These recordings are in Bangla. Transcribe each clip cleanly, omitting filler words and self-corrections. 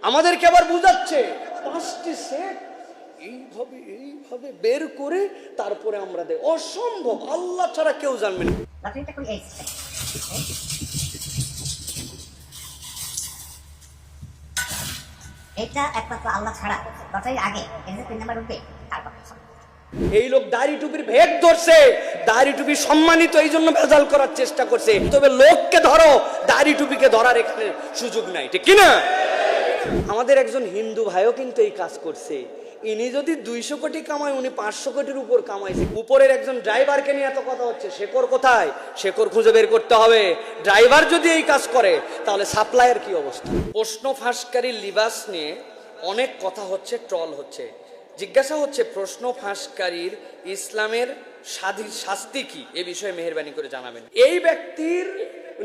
আমাদেরকে আবার বুঝাচ্ছে 5টি সেট এইভাবে এইভাবে বের করে তারপরে আমরা দেই। অসম্ভব, আল্লাহ ছাড়া কেউ জানবে না। এটা একমাত্র আল্লাহ ছাড়া লটারির আগে এর 3 নাম্বার উঠবে তারপর এই লোক দাড়ি টুপির ভেদ ধরছে, দাড়ি টুপি সম্মানিত এই জন্য ভেজাল করার চেষ্টা করছে। তবে লোককে ধরো, দাড়ি টুপিকে ধরার এখানে সুযোগ নাই, ঠিক কিনা? আমাদের একজন হিন্দু ভাইও কিন্তু এই কাজ করছে। ইনি যদি 200 কোটি কামায়, উনি 500 কোটির উপর কামাইছে। উপরের একজন ড্রাইভারকে নিয়ে এত কথা হচ্ছে, শেকড় কোথায়? শেকড় খুঁজে বের করতে হবে। ড্রাইভার যদি এই কাজ করে তাহলে সাপ্লাইয়ের কি অবস্থা? প্রশ্ন ফাঁসকারী লিবাস নিয়ে অনেক কথা হচ্ছে, ট্রল হচ্ছে। জিজ্ঞাসা হচ্ছে প্রশ্ন ফাঁসকারীর ইসলামের শাস্তি কি, এ বিষয়ে মেহেরবানি করে জানাবেন। এই ব্যক্তির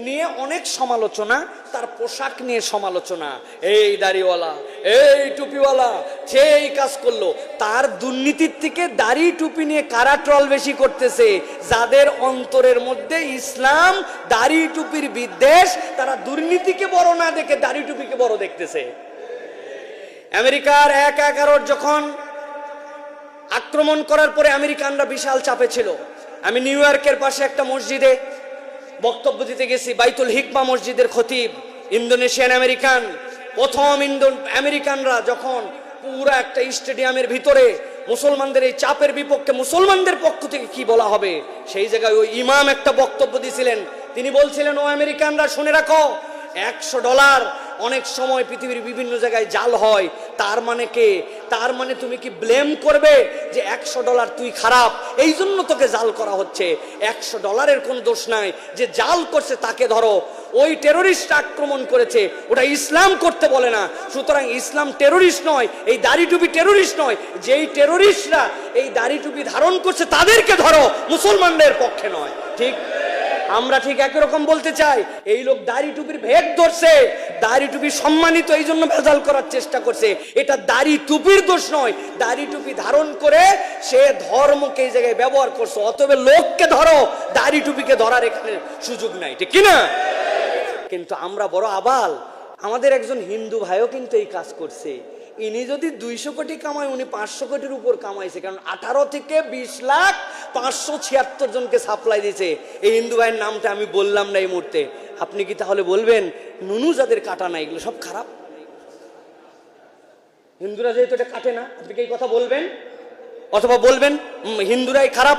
নিয়ে অনেক সমালোচনা, তার পোশাক নিয়ে সমালোচনা। এই দাড়িওয়ালা, এই টুপিওয়ালা, সে এই কাজ করলো। তার দুর্নীতির থেকে দাড়ি টুপি নিয়ে কারা ট্রল বেশি করতেছে? যাদের অন্তরের মধ্যে ইসলাম, দাড়ি টুপির বিদ্বেষ, তারা দুর্নীতিকে বড় না দেখে দাড়ি টুপিকে বড় দেখতেছে। আমেরিকার 11 যখন আক্রমণ করার পরে আমেরিকানরা বিশাল চাপে ছিল। আমি নিউ ইয়র্কের পাশে একটা মসজিদে বক্তব্য দিতে গেছি, বাইতুল হিকমা মসজিদের খতিব ইন্দোনেশিয়ান আমেরিকান। প্রথম আমেরিকানরা যখন পুরো একটা স্টেডিয়ামের ভিতরে মুসলমানদের এই চাপের বিপক্ষে মুসলমানদের পক্ষ থেকে কি বলা হবে, সেই জায়গায় ওই ইমাম একটা বক্তব্য দিয়েছিলেন। তিনি বলছিলেন, ও আমেরিকানরা শুনে রাখো, $100 অনেক সময় পৃথিবীর বিভিন্ন জায়গায় জাল হয়। তার মানে কে? তার মানে তুমি কি ব্লেম করবে যে $100 তুই খারাপ, এই জন্য তোকে জাল করা হচ্ছে? $100 কোন দোষ নাই, যে জাল করছে তাকে ধরো। ওই টেরোরিস্ট আক্রমণ করেছে, ওটা ইসলাম করতে বলে না। সুতরাং ইসলাম টেরোরিস্ট নয়, এই দাড়ি টুপি টেরোরিস্ট নয়। যেই টেরোরিস্টরা এই দাড়ি টুপি ধারণ করছে তাদেরকে ধরো, মুসলমানদের পক্ষে নয়। ঠিক? আমরা ঠিক একই রকম বলতে চাই। এই লোক দাড়ি টুপির ভেদ ধরছে, দাড়ি টুপি সম্মানিত এই জন্য ভেজাল করার চেষ্টা করছে। এটা দাড়ি টুপির দোষ নয়, দাড়ি টুপি ধারণ করে সে ধর্মকে এই জায়গায় ব্যবহার করছে। অতএব লোককে ধরো, দাড়ি টুপিকে ধরার এখানে সুযোগ নাই, ঠিক কিনা? কিন্তু আমরা বড় আবাল। আমাদের একজন হিন্দু ভাইও কিন্তু এই কাজ করছে। ইনি যদি 200 কোটি কামায়, উনি 500 কোটির উপর কামাইছে। কারণ 18 থেকে 20,576 জনকে সাপ্লাই দিয়েছে। এই হিন্দু ভাইয়ের নামটা আমি বললাম না এই মুহূর্তে। আপনি কি তাহলে বলবেন নুনু যাদের কাটা না এগুলো সব খারাপ? হিন্দুরা যেহেতু এটা কাটে না, আপনি কি এই কথা বলবেন? অথবা বলবেন হিন্দুরাই খারাপ,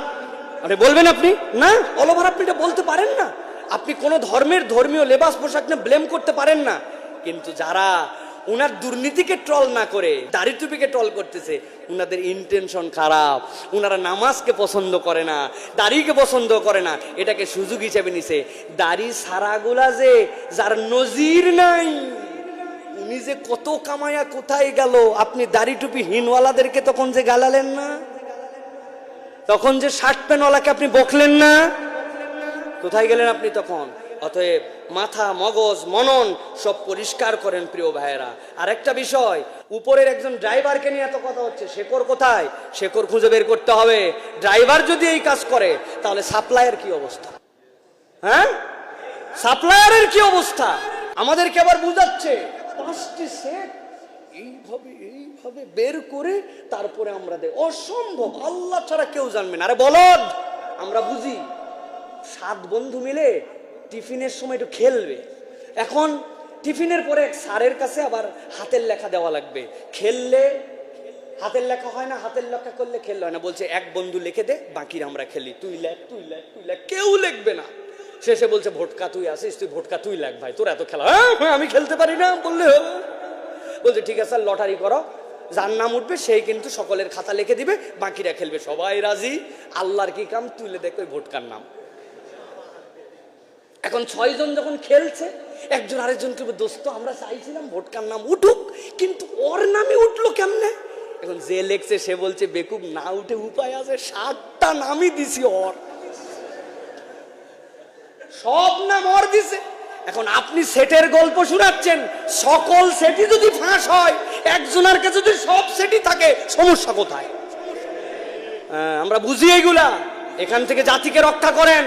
আরে বলবেন আপনি? না, অলওভার আপনি এটা বলতে পারেন না। আপনি কোনো ধর্মের ধর্মীয় লেবাস পোশাক নিয়ে ব্লেম করতে পারেন না। কিন্তু যারা উনার দুর্নীতিকে ট্রল না করে দাড়ি টুপিকে ট্রল করতেছে, উনাদের ইন্টেনশন খারাপ। উনারা নামাজকে পছন্দ করে না, দাড়িকে পছন্দ করে না, এটাকে সুযোগ হিসেবে নিছে। দাড়ি সারাগুলা যে যার নজির নাই, উনি যে কত কামায়া কোথায় গেল। আপনি দাড়ি টুপি হিনওয়ালাদেরকে তখন যে গালালেন না, তখন যে শার্ট প্যান্টওয়ালাকে আপনি বকলেন না, কোথায় গেলেন আপনি তখন? অতএব মাথা, মগজ, মনন সব পরিষ্কার করেন প্রিয় ভাইয়েরা। আর একটা বিষয়, উপরের একজন ড্রাইভারকে নিয়ে এত কথা হচ্ছে, শেকড় কোথায়? শেকড় খুঁজে বের করতে হবে। ড্রাইভার যদি এই কাজ করে তাহলে সাপ্লাইয়ের কি অবস্থা? হ্যাঁ, সাপ্লায়ারের কি অবস্থা? আমাদেরকে আবার বুঝাচ্ছে 5টি সেট এইভাবে এইভাবে বের করে তারপরে আমরা দেই। অসম্ভব, আল্লাহ ছাড়া কেউ জানবে না। আরে বলদ, আমরা বুঝি 7 বন্ধু মিলে টিফিনের সময় একটু খেলবে। এখন টিফিনের পরে এক স্যারের কাছে আবার হাতের লেখা দেওয়া লাগবে। খেললে হাতের লেখা হয় না, হাতের লেখা করলে খেললে হয় না। বলছে এক বন্ধু লিখে দে, বাকিরা আমরা খেলি, তুই লেখ তুই লেখ তুই লেখ। কেউ লিখবে না। শেষে বলছে ভোটকা তুই আসিস, তুই ভোটকা তুই লেখ ভাই, তোর এত খেলা। হ্যাঁ, আমি খেলতে পারি না বললে হবে। বলছে ঠিক আছে, লটারি করো, যার নাম উঠবে সেই কিন্তু সকলের খাতা লিখে দিবে, বাকিরা খেলবে। সবাই রাজি। আল্লাহর কি কাম, তুলে দেখ ওই ভোটকার নাম। এখন 6 জন যখন খেলছে, একজন আরেকজনকে দোস্ত আমরা চাইছিলাম ভোটকার নাম উঠুক, কিন্তু ওর নামই উঠলো কেমনে? এখন যে লেখছে সে বলছে বেকুব, না উঠে উপায় আছে, 7টা নামই দিছি ওর, সব নাম ওর দিছে। এখন আপনি সেটের গল্প শোনাচ্ছেন, সকল সেটই যদি ফাঁস হয়, একজনের কাছে যদি সব সেটই থাকে, সমস্যা কোথায়? আমরা বুঝি এইগুলা। এখান থেকে জাতিকে রক্ষা করেন।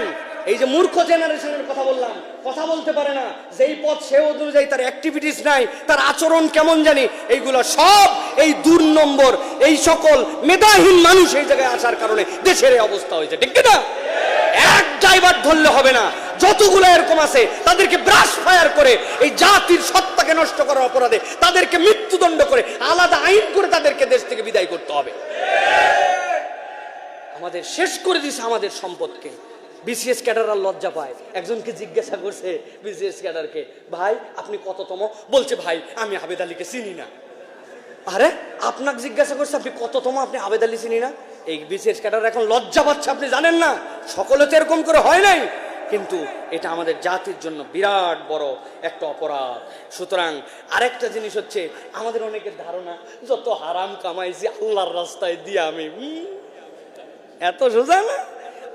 এই যে মূর্খ জেনারেশনের কথা বললাম, কথা বলতে পারে না, যেই পথ সে অনুযায়ী তার অ্যাক্টিভিটিস নাই, তার আচরণ কেমন জানি, এইগুলো সব এই 2 নম্বর এই সকল মেধাহীন মানুষ এই জায়গায় আসার কারণে দেশের এই অবস্থা হয়েছে, ঠিক না? এক ড্রাইভার ধরলে হবে না, যতগুলো এরকম আছে তাদেরকে ব্রাশ ফায়ার করে এই জাতির সত্তাকে নষ্ট করার অপরাধে তাদেরকে মৃত্যুদণ্ড করে আলাদা আইন করে তাদেরকে দেশ থেকে বিদায় করতে হবে। আমাদের শেষ করে দিছে আমাদের সম্পদকে। বিসিএস ক্যাডাররা লজ্জা পায়, একজনকে জিজ্ঞাসা করছে বিসিএস ক্যাডারকে, ভাই আপনি কততম? বলছে ভাই আমি আবেদ আলীকে চিনি না। আরে আপনাকে জিজ্ঞাসা করছে আপনি কততম, আপনি আবেদ আলী চিনি না? এই বিসিএস ক্যাডার এখন লজ্জা পাচ্ছে, আপনি জানেন না? সকলে তো এরকম করে হয় নাই, কিন্তু এটা আমাদের জাতির জন্য বিরাট বড় একটা অপরাধ। সুতরাং আরেকটা জিনিস হচ্ছে, আমাদের অনেকের ধারণা যত হারাম কামাইছি আল্লাহর রাস্তায় দিয়ে আমি, এত সোজা না।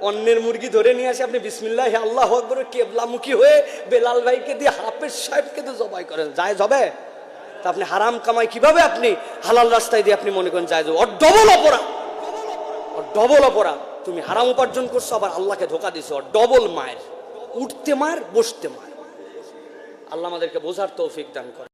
অন্যের মুরগি ধরে নিয়ে আসে আপনি বিসমিল্লাহ আল্লাহু আকবার কেবলামুখী হয়ে বেলাল ভাইকে দিয়ে হাফেজ সাহেবকে তো জবাই করেন, যায় যাবে? তা আপনি হারাম কামাই কিভাবে আপনি হালাল রাস্তায় দিয়ে আপনি মনে করেন যায়? ওর ডবল অপরাধ, ওর ডবল অপরাধ। তুমি হারাম উপার্জন করছো, আবার আল্লাহকে ধোকা দিছো, ওর ডবল মায়ের, উঠতে মার বসতে মার। আল্লাহ আমাদেরকে বোঝার তৌফিক দান করে।